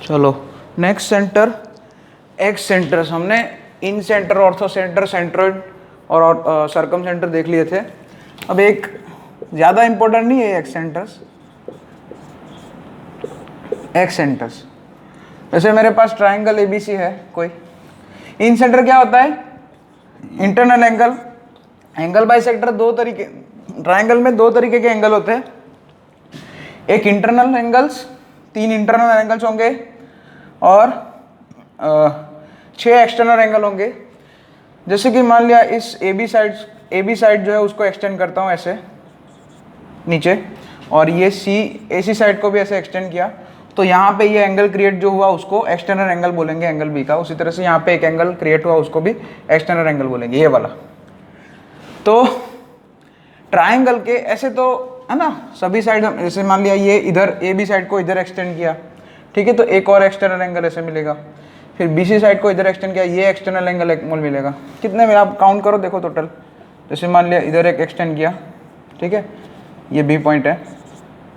चलो next centre x centres, हमने इन centre, ortho centre, centroid और सर्कम सेंटर देख लिए थे। अब एक ज़्यादा इंपॉर्टेंट नहीं है एक्स सेंटर्स। एक्स सेंटर्स जैसे मेरे पास ट्राइंगल एबीसी है कोई, इन सेंटर क्या होता है? Internal angle, angle bisector. दो तरीके, ट्राइंगल में दो तरीके के एंगल होते हैं, एक इंटरनल एंगल्स, 3 इंटरनल एंगल्स होंगे और 6 एक्सटर्नल एंगल होंगे। जैसे कि मान लिया इस ए बी साइड जो है उसको एक्सटेंड करता हूँ ऐसे नीचे, और ये AC साइड को भी ऐसे एक्सटेंड किया, तो यहाँ पे ये एंगल क्रिएट जो हुआ उसको एक्सटर्नल एंगल बोलेंगे, एंगल बी का। उसी तरह से यहाँ पे एक एंगल क्रिएट हुआ उसको भी एक्सटर्नल एंगल बोलेंगे, ये वाला। तो ट्राइंगल के ऐसे तो है ना, सभी साइड, जैसे मान लिया ये इधर AB साइड को इधर एक्सटेंड किया, ठीक है, तो एक और एक्सटर्नल एंगल ऐसे मिलेगा। फिर BC साइड को इधर एक्सटेंड किया, ये एक्सटर्नल एंगल एक मोल मिलेगा। कितने में आप काउंट करो, देखो टोटल। जैसे मान लिया इधर एक एक्सटेंड किया, ठीक है, ये B पॉइंट है,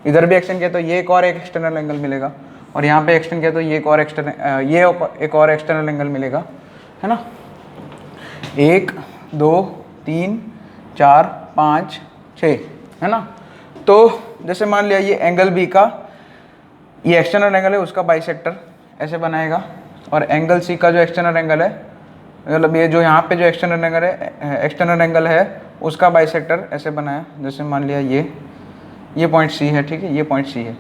इधर भी एक्सटेंड किया तो ये एक और एक एक्सटर्नल एंगल मिलेगा, और यहाँ पे एक्सटेंड किया तो ये एक और एक्सटर्नल एंगल मिलेगा, है ना। 1 2 3 4 5 6, है ना। तो जैसे मान लिया ये एंगल बी का, ये एक्सटर्नल एंगल है, उसका बाइसेक्टर ऐसे बनाएगा, और एंगल सी का जो एक्सटर्नल एंगल है, मतलब ये जो यहाँ पे जो एक्सटर्नल एंगल है उसका बाइसेक्टर ऐसे बनाया। जैसे मान लिया ये पॉइंट सी है, ठीक है, ये पॉइंट सी है,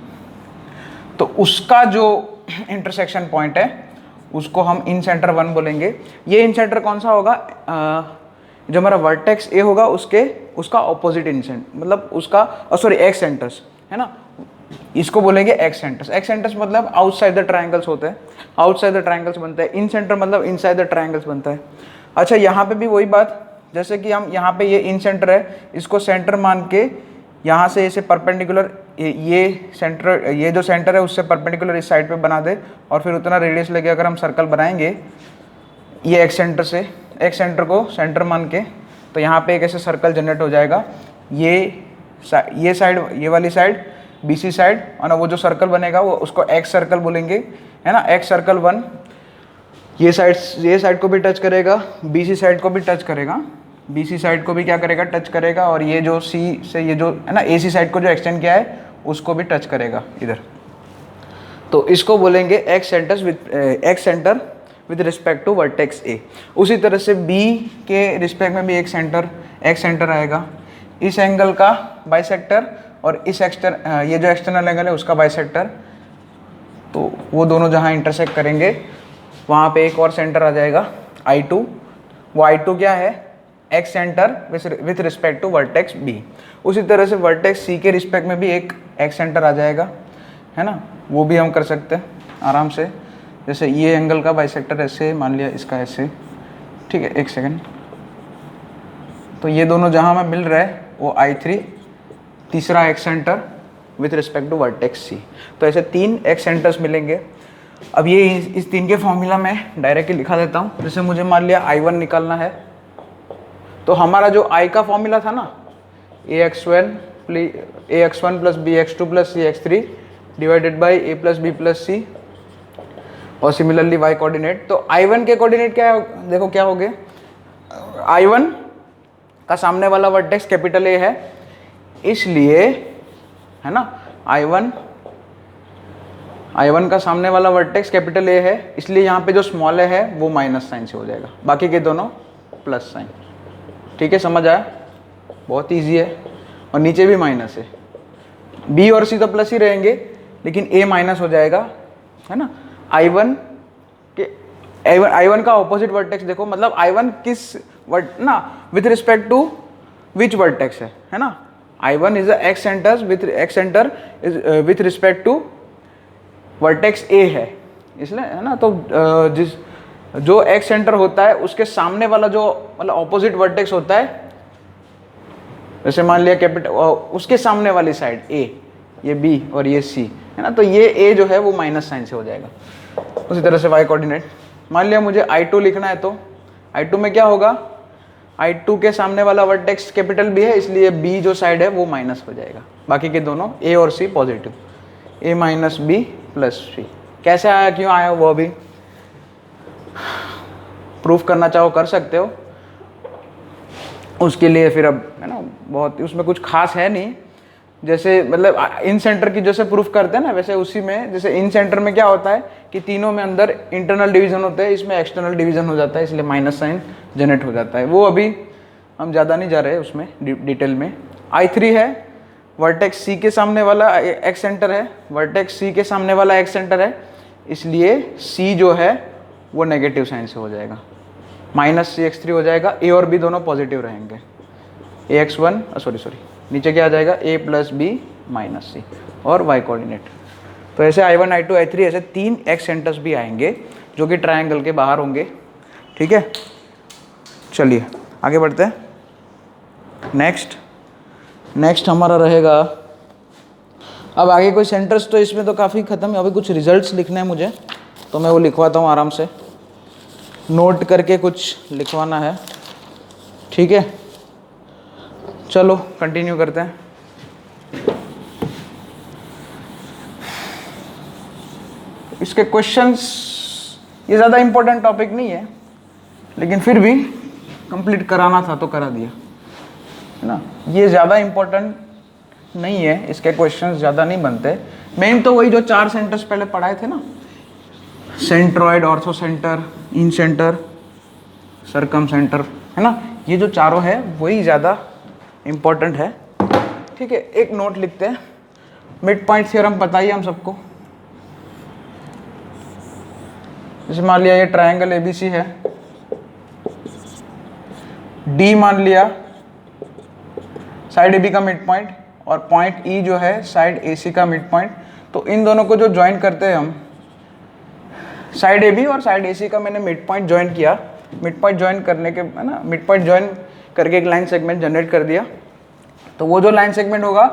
तो उसका जो इंटरसेक्शन पॉइंट है उसको हम इन सेंटर 1 बोलेंगे। ये इन सेंटर कौन सा होगा? जो हमारा वर्टेक्स ए होगा उसका ऑपोजिट इन सेंटर, मतलब उसका एक्स सेंटर्स, है ना, इसको बोलेंगे एक्स सेंटर्स। एक्स सेंटर्स मतलब आउटसाइड द ट्रायंगल्स होते हैं, आउटसाइड द ट्रायंगल्स बनता है। इन सेंटर मतलब इनसाइड द ट्रायंगल्स बनता है। अच्छा, यहाँ पे भी वही बात, जैसे कि हम यहाँ पे ये इन सेंटर है, इसको सेंटर मान के यहाँ से इसे परपेंडिकुलर, ये जो सेंटर है उससे परपेंडिकुलर इस साइड पे बना दे, और फिर उतना रेडियस लेके अगर हम सर्कल बनाएंगे ये एक्स सेंटर से, एक्स सेंटर को सेंटर मान के, तो यहाँ पे एक ऐसे सर्कल जनरेट हो जाएगा। ये साइड, ये वाली साइड BC साइड, और वो जो सर्कल बनेगा वो उसको एक्स सर्कल बोलेंगे, है ना। एक्स सर्कल 1 ये साइड को भी टच करेगा, BC साइड को भी टच करेगा, BC साइड को भी क्या करेगा? टच करेगा, और ये जो C से ये जो है ना AC साइड को जो एक्सटेंड किया है उसको भी टच करेगा इधर। तो इसको बोलेंगे excentre with respect to vertex A। उसी तरह से B के रिस्पेक्ट में भी एक एक्स सेंटर आएगा, इस एंगल का बाइसेक्टर, और इस ये जो एक्सटर्नल एंगल है उसका बाइसेक्टर। तो वो दोनों जहाँ इंटरसेक्ट करेंगे वहाँ पे एक और सेंटर आ जाएगा I2। वो I2 क्या है? Excentre with respect to vertex B। उसी तरह से वर्टेक्स C के रिस्पेक्ट में भी एक एक्स सेंटर आ जाएगा, है ना। वो भी हम कर सकते हैं आराम से। जैसे ये एंगल का बाइसेक्टर ऐसे मान लिया, इसका ऐसे, ठीक है, एक सेकंड। तो ये दोनों जहाँ में मिल रहा है वो I3, तीसरा excentre with respect to vertex C। तो ऐसे 3 एक्स सेंटर्स मिलेंगे। अब ये इस 3 के फॉर्मूला में डायरेक्टली लिखा देता हूँ। जैसे मुझे मान लिया I1 निकालना है, तो हमारा जो I का फॉर्मूला था ना, ax1 plus bx2 plus cx3 divided by a plus b plus c, और सिमिलरली y कोऑर्डिनेट। तो I1 के कोऑर्डिनेट क्या है? देखो क्या हो गए, I1 का सामने वाला वर्टेक्स कैपिटल A है, इसलिए, है ना, I1 का सामने वाला वर्टेक्स कैपिटल A है, इसलिए यहाँ पे जो स्मॉल है वो माइनस साइन से हो जाएगा, बाकी के दोनों प्लस साइन। ठीक है, समझ आया? बहुत इजी है। और नीचे भी माइनस है, B और C तो प्लस ही रहेंगे, लेकिन A माइनस हो जाएगा, है ना। I1 का ऑपोजिट वर्टेक्स देखो, मतलब I1 किस with respect to which vertex है ना। I1 is excentre with respect to vertex A है, इसलिए, है ना। तो जो एक्स सेंटर होता है उसके सामने वाला जो मतलब ऑपोजिट वर्टेक्स होता है, जैसे मान लिया कैपिटल, उसके सामने वाली साइड A, ये B और ये C, है ना। तो ये A जो है वो माइनस साइन से हो जाएगा। उसी तरह से y कोऑर्डिनेट, मान लिया मुझे I2 लिखना है, तो I2 में क्या होगा? I2 के सामने वाला वर्टेक्स कैपिटल B है, इसलिए B जो साइड है वो माइनस हो जाएगा, बाकी के दोनों A और C positive, A minus B plus C कैसे आया, क्यों आया, वो भी प्रूफ करना चाहो कर सकते हो। उसके लिए फिर अब है ना बहुत उसमें कुछ खास है नहीं, जैसे मतलब इन सेंटर की जैसे प्रूफ करते हैं ना, वैसे उसी में जैसे इन सेंटर में क्या होता है कि तीनों में अंदर इंटरनल डिवीजन होते हैं, इसमें एक्सटर्नल डिवीजन हो जाता है, इसलिए माइनस साइन जनरेट हो जाता है। वो अभी हम ज़्यादा नहीं जा रहे उसमें डिटेल में। I3 है, वर्टेक्स सी के सामने वाला एक्स सेंटर है, वर्टेक्स सी के सामने वाला एक्स सेंटर है, इसलिए सी जो है वो नेगेटिव साइन से हो जाएगा, -CX3 हो जाएगा। ए और बी दोनों पॉजिटिव रहेंगे, AX1 सॉरी नीचे क्या आ जाएगा, A + B - C और y कोऑर्डिनेट। तो ऐसे I1 I2 I3 ऐसे 3 एक्स सेंटर्स भी आएंगे जो कि ट्रायंगल के बाहर होंगे। ठीक है, चलिए आगे बढ़ते हैं। नेक्स्ट हमारा रहेगा, अब आगे कोई सेंटर्स तो इसमें तो काफ़ी ख़त्म है, अभी कुछ रिजल्ट्स लिखने हैं मुझे, तो मैं वो लिखवाता हूँ आराम से, नोट करके कुछ लिखवाना है। ठीक है, चलो कंटिन्यू करते हैं। इसके क्वेश्चंस, ये ज़्यादा इम्पोर्टेंट टॉपिक नहीं है, लेकिन फिर भी कंप्लीट कराना था तो करा दिया, है ना। ये ज़्यादा इम्पोर्टेंट नहीं है, इसके क्वेश्चंस ज़्यादा नहीं बनते। मेन तो वही जो 4 सेंटर्स पहले पढ़ाए थे ना, सेंट्रॉइड, ऑर्थो सेंटर, इन सेंटर, सरकम सेंटर, है ना, ये जो चारों है वही ज़्यादा इम्पोर्टेंट है। ठीक है, एक नोट लिखते हैं, मिड पॉइंट थ्योरम पता ही हम सबको। जैसे मान लिया ये ट्रायंगल ABC है, D मान लिया साइड AB का मिड पॉइंट, और पॉइंट E जो है साइड AC का मिड पॉइंट। तो इन दोनों को जो ज्वाइन करते हैं हम, साइड AB और साइड AC का मैंने मिड पॉइंट ज्वाइन किया, मिड पॉइंट ज्वाइन करने के, है ना, मिड पॉइंट ज्वाइन करके एक लाइन सेगमेंट जनरेट कर दिया। तो वो जो लाइन सेगमेंट होगा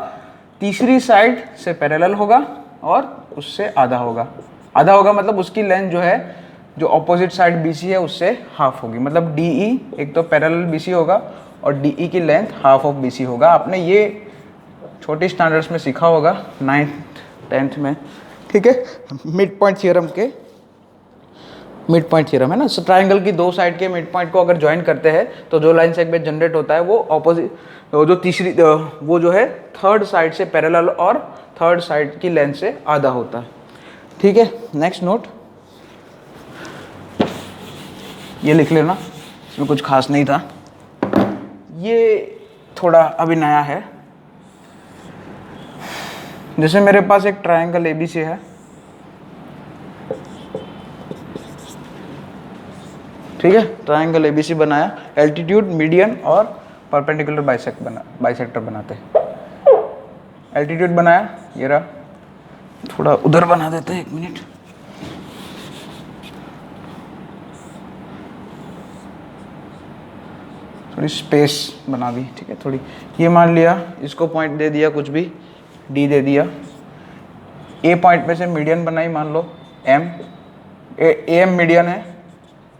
तीसरी साइड से पैरेलल होगा और उससे आधा होगा। आधा होगा मतलब उसकी लेंथ जो है, जो ऑपोजिट साइड BC है उससे हाफ होगी, मतलब DE एक तो पैरेलल BC होगा और DE की लेंथ हाफ ऑफ BC होगा। आपने ये छोटी स्टैंडर्ड्स में सीखा होगा 9th 10th में। ठीक है, मिड पॉइंट थ्योरम के, मिड पॉइंट थ्योरम है ना, ट्रायंगल की दो साइड के मिड पॉइंट को अगर ज्वाइन करते हैं तो जो लाइन सेगमेंट जनरेट होता है वो ऑपोजिट, जो तीसरी, वो जो है थर्ड साइड से पैरेलल और थर्ड साइड की लेंथ से आधा होता है। ठीक है, नेक्स्ट नोट ये लिख लेना, इसमें कुछ खास नहीं था, ये थोड़ा अभी नया है। जैसे मेरे पास एक ट्रायंगल ABC है, ठीक है, ट्रायंगल ABC बनाया, एल्टीट्यूड, मीडियन और परपेंडिकुलर बाइसेक्टर बनाते हैं। एल्टीट्यूड बनाया, ये रहा, थोड़ा उधर बना देते हैं, 1 मिनट। थोड़ी स्पेस बना दी, ठीक है, थोड़ी। ये मान लिया, इसको पॉइंट दे दिया कुछ भी, D दे दिया। A पॉइंट में से मीडियन बनाई, मान लो M, AM मीडियन है,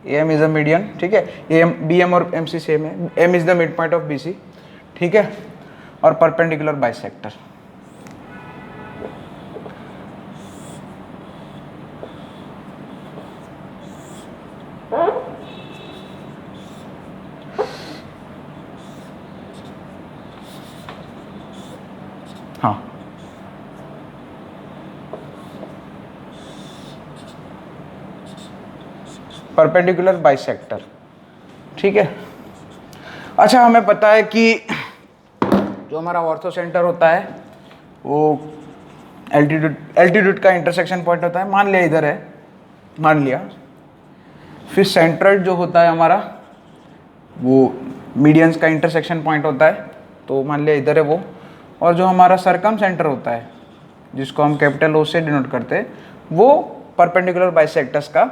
AM इज अ मीडियन, ठीक है। AM, BM और MC सेम है, M is the mid point of BC, ठीक है। और परपेंडिकुलर बाइसेक्टर, हाँ, परपेंडिकुलर बाइसेक्टर, ठीक है। अच्छा, हमें पता है कि जो हमारा ऑर्थो सेंटर होता है वो एल्टीट्यूड का इंटरसेक्शन पॉइंट होता है। मान लिया इधर है, मान लिया, फिर सेंट्रोइड जो होता है हमारा वो मीडियंस का इंटरसेक्शन पॉइंट होता है, तो मान लिया इधर है वो। और जो हमारा सरकम सेंटर होता है जिसको हम कैपिटल O से डिनोट करते हैं, वो परपेंडिकुलर बाइसेक्टर्स का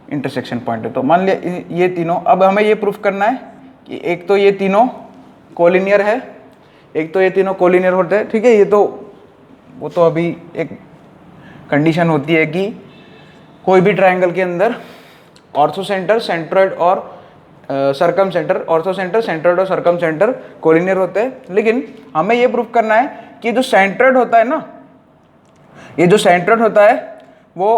इंटरसेक्शन पॉइंट है। तो मान लिया ये तीनों, अब हमें ये प्रूफ करना है कि एक तो ये तीनों कोलिनियर है, एक तो ये तीनों कोलिनियर होते हैं, ठीक है। ये तो वो तो अभी एक कंडीशन होती है कि कोई भी ट्रायंगल के अंदर ऑर्थो सेंटर, सेंट्रोइड और सरकम सेंटर, ऑर्थो सेंटर, सेंट्रोइड और सरकम सेंटर कोलिनियर होते हैं। लेकिन हमें ये प्रूफ करना है कि जो सेंट्रोइड होता है ना, ये जो सेंट्रोइड होता है वो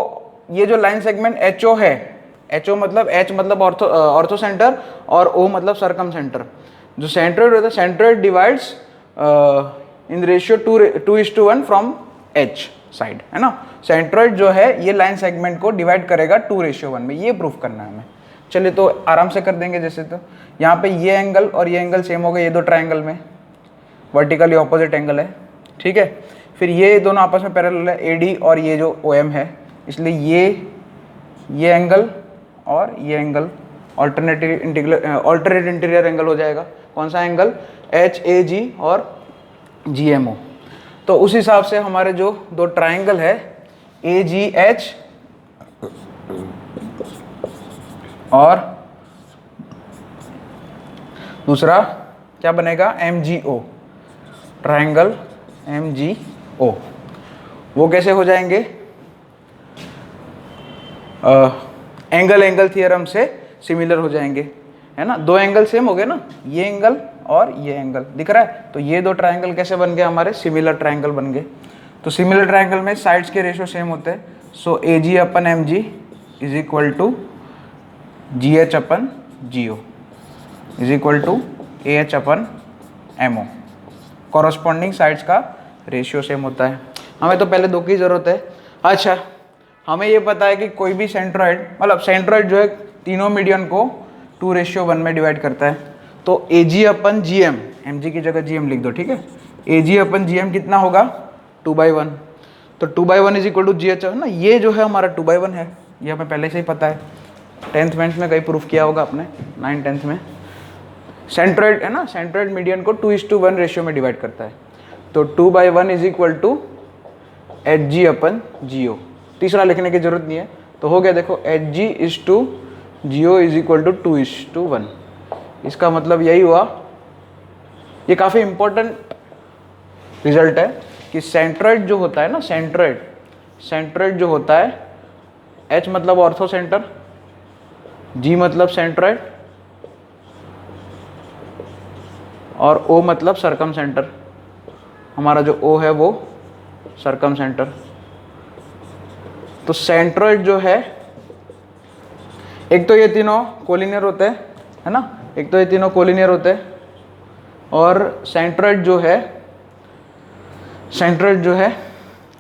ये जो लाइन सेगमेंट एच ओ है, एच ओ मतलब एच मतलब ऑर्थो सेंटर और ओ मतलब सरकम सेंटर। जो सेंट्रोइड होता है, centroid divides in ratio 2:1 from H side, है ना। सेंट्रोइड जो है ये लाइन सेगमेंट को डिवाइड करेगा 2:1 में, ये प्रूफ करना है हमें। चलिए तो आराम से कर देंगे। जैसे तो यहाँ पे ये एंगल और ये एंगल सेम हो गए, ये दो ट्रायंगल में वर्टिकली ऑपोजिट एंगल है, ठीक है। फिर ये दोनों आपस में पैरेलल है, एडी और ये जो OM है, इसलिए ये एंगल और ये एंगल ऑल्टरनेट इंटीरियर एंगल हो जाएगा। कौन सा एंगल? HAG और GMO। तो उस हिसाब से हमारे जो दो ट्रायंगल है AGH और दूसरा क्या बनेगा? MGO, ट्रायंगल MGO, वो कैसे हो जाएंगे? एंगल एंगल थियरम से सिमिलर हो जाएंगे, है ना। दो एंगल सेम हो गए ना, ये एंगल और ये एंगल दिख रहा है, तो ये दो ट्रायंगल कैसे बन गए? हमारे सिमिलर ट्रायंगल बन गए। तो सिमिलर ट्रायंगल में साइड्स के रेशियो सेम होते हैं। So AG/MG is equal to GH/GO is equal to AH/MO। Corresponding sides का रेशियो सेम होता है। हमें तो पहले दो की ज़रूरत है। अच्छा, हमें ये पता है कि कोई भी सेंट्रोइड, मतलब सेंट्रोइड जो है तीनों मीडियन को 2:1 में डिवाइड करता है। तो AG/GM, MG की जगह GM लिख दो, ठीक है। AG/GM कितना होगा? 2/1। तो 2/1 इज इक्वल टू GH है ना, ये जो है हमारा 2/1 है, ये हमें पहले से ही पता है। 10th में कहीं प्रूफ किया होगा आपने, 9th 10th में। सेंट्रोइड है ना, सेंट्रोइड मीडियन को 2:1 रेशियो में डिवाइड करता है। तो 2/1 इज इक्वल टू HG/GO। तीसरा लिखने की जरूरत नहीं है, तो हो गया। देखो HG/GO इज इक्वल टू 2:1। इसका मतलब यही हुआ, ये काफ़ी इंपॉर्टेंट रिजल्ट है कि सेंट्रोइड जो होता है ना, सेंट्रोइड जो होता है, H मतलब ऑर्थो सेंटर, G मतलब सेंट्रोइड और O मतलब सरकम सेंटर। हमारा जो O है वो सरकम सेंटर। तो सेंट्रोइड जो है, एक तो ये तीनों कोलिनियर होते हैं, है ना, एक तो ये तीनों कोलिनियर होते हैं। और सेंट्रोइड जो है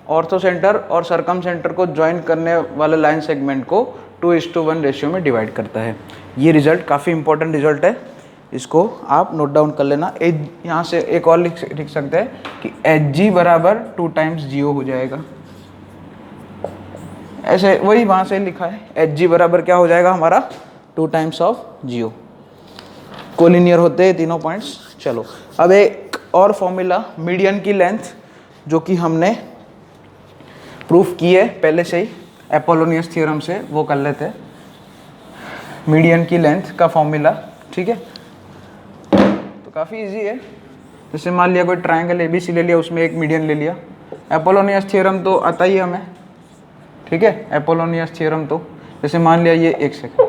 ऑर्थो सेंटर और सरकम सेंटर को ज्वाइन करने वाले लाइन सेगमेंट को 2:1 रेशियो में डिवाइड करता है। ये रिजल्ट काफ़ी इंपॉर्टेंट रिजल्ट है, इसको आप नोट डाउन कर लेना। यहाँ से एक और लिख सकते हैं कि HG बराबर 2 टाइम्स GO हो जाएगा। ऐसे वही वहाँ से लिखा है, HG बराबर क्या हो जाएगा हमारा? 2 टाइम्स ऑफ GO। कोलिनियर होते हैं तीनों पॉइंट्स। चलो अब एक और फॉर्मूला मीडियन की लेंथ, जो कि हमने प्रूफ की है पहले से ही एपोलोनियस थ्योरम से, वो कर लेते हैं। मीडियन की लेंथ का फॉर्मूला, ठीक है, तो काफ़ी इजी है। जैसे मान लिया कोई ट्रायंगल ABC ले लिया, उसमें एक मीडियन ले लिया। एपोलोनियस थ्योरम तो आता ही है हमें, ठीक है। एपोलोनियस थ्योरम तो जैसे मान लिया ये, एक सेकंड,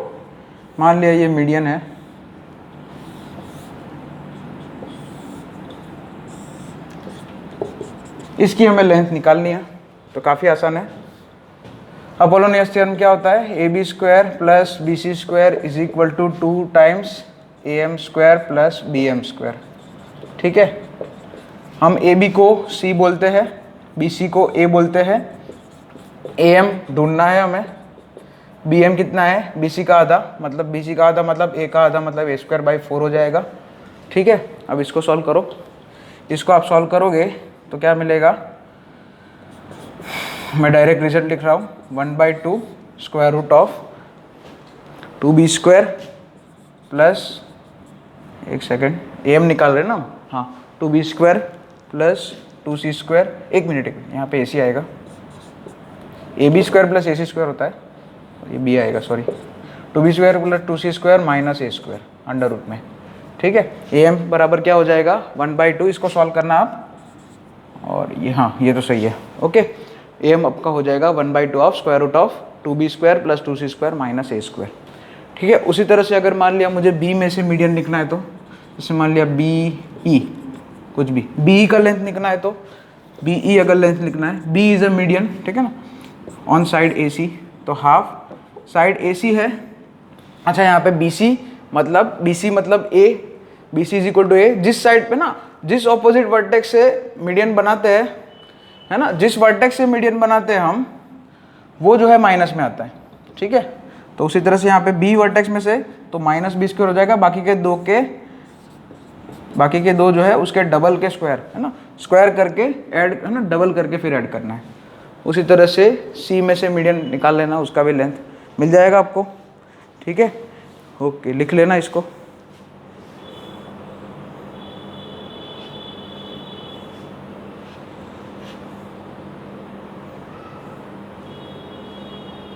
मान लिया ये मीडियन है, इसकी हमें लेंथ निकालनी है, तो काफ़ी आसान है। अपोलोनियस थ्योरम क्या होता है? AB² plus BC² is equal to 2 times AM² plus BM², ठीक है। हम AB को C बोलते हैं, BC को A बोलते हैं। AM ढूंढना है हमें, BM कितना है? BC का आधा, मतलब BC का आधा मतलब A का आधा, मतलब A²/4 हो जाएगा, ठीक है। अब इसको सॉल्व करो, इसको आप सॉल्व करोगे तो क्या मिलेगा? मैं डायरेक्ट रिजल्ट लिख रहा हूँ, 1/2 square root of 2B² plus, एक सेकेंड, AM निकाल रहे हैं ना, हाँ, 2B² प्लस 2C², एक मिनट यहाँ पे AC आएगा, AB² प्लस AC² होता है, ये B आएगा, sorry, 2B² plus 2C² minus A² under root में, ठीक है। AM बराबर क्या हो जाएगा? 1/2। इसको सॉल्व करना आप, और ये, हाँ, ये तो सही है, ओके। AM आपका हो जाएगा 1/2 of square root of 2B² plus 2C² minus A², ठीक है। उसी तरह से अगर मान लिया मुझे B में से मीडियन लिखना है, तो जैसे मान लिया BE, कुछ भी BE का लेंथ लिखना है, तो BE अगर लेंथ लिखना है, B इज अ मीडियन, ठीक है ना, ऑन साइड AC तो हाफ साइड AC है। अच्छा यहाँ पे BC मतलब A, BC is equal to A। जिस साइड पे ना, जिस ऑपोजिट वर्टेक्स से मीडियन बनाते हैं, है ना, जिस वर्टेक्स से मीडियन बनाते हैं हम, वो जो है माइनस में आता है, ठीक है। तो उसी तरह से यहाँ पे B वर्टेक्स में से तो -B² हो जाएगा, बाकी के दो जो है उसके डबल के स्क्वायर, है ना, स्क्वायर करके ऐड, है ना, डबल करके फिर ऐड करना है। उसी तरह से C में से मीडियन निकाल लेना, उसका भी लेंथ मिल जाएगा आपको, ठीक है। ओके, लिख लेना इसको।